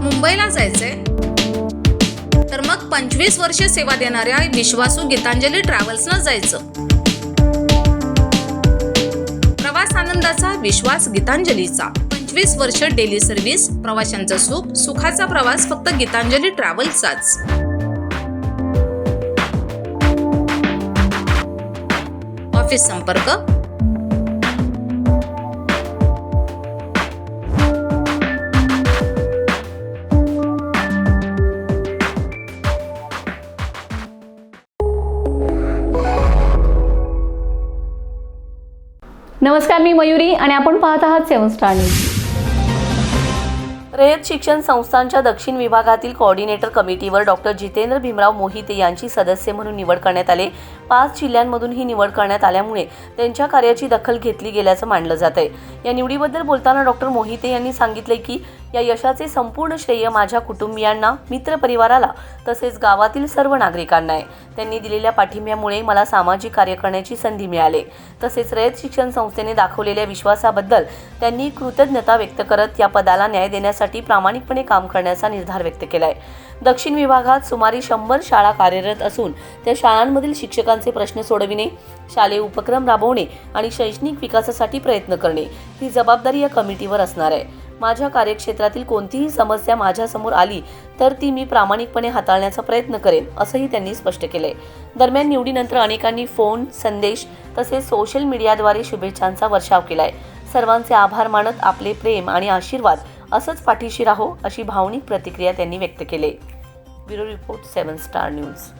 मुंबईला जायचंय? तर मग 25 वर्षे सेवा देणाऱ्या विश्वासू गीतांजली ट्रॅव्हल्सनं जायचं. प्रवास आनंदाचा विश्वास गीतांजलीचा. 25 वर्ष डेली सर्व्हिस, प्रवाशांचं सुख, सुखाचा प्रवास फक्त गीतांजली ट्रॅव्हल्सचाच. ऑफिस संपर्क नमस्कार, मी मयुरी आणि आपण पाहत आहात 7 स्टार न्यूज. रयत शिक्षण संस्थांच्या दक्षिण विभागातील कोऑर्डिनेटर कमिटीवर डॉक्टर जितेंद्र भीमराव मोहिते यांची सदस्य म्हणून निवड करण्यात आले. 5 जिल्ह्यांमधून ही निवड करण्यात आल्यामुळे त्यांच्या कार्याची दखल घेतली गेल्याचं मानलं जात आहे. या निवडीबद्दल बोलताना डॉक्टर मोहिते यांनी सांगितले की या यशाचे संपूर्ण श्रेय माझ्या कुटुंबियांना, मित्रपरिवाराला तसेच गावातील सर्व नागरिकांना आहे. त्यांनी दिलेल्या पाठिंब्यामुळे मला सामाजिक कार्य करण्याची संधी मिळाली. तसेच रयत शिक्षण संस्थेने दाखवलेल्या विश्वासाबद्दल त्यांनी कृतज्ञता व्यक्त करत या पदाला न्याय देण्यासाठी प्रामाणिकपणे काम करण्याचा निर्धार व्यक्त केलाय. दक्षिण विभागात सुमारे 100 शाळा कार्यरत असून त्या शाळांमधील शिक्षकांचे प्रश्न सोडविणे, शालेय उपक्रम राबवणे आणि शैक्षणिक विकासासाठी प्रयत्न करणे ही जबाबदारी या कमिटीवर असणार आहे. माझ्या कार्यक्षेत्रातील कोणतीही समस्या माझ्यासमोर आली तर ती मी प्रामाणिकपणे हाताळण्याचा प्रयत्न करेन, असंही त्यांनी स्पष्ट केलंय. दरम्यान निवडीनंतर अनेकांनी फोन, संदेश तसेच सोशल मीडियाद्वारे शुभेच्छांचा वर्षाव केलाय. सर्वांचे आभार मानत आपले प्रेम आणि आशीर्वाद असंच पाठीशी राहो अशी भावनिक प्रतिक्रिया त्यांनी व्यक्त केली. Bureau report 7 star news.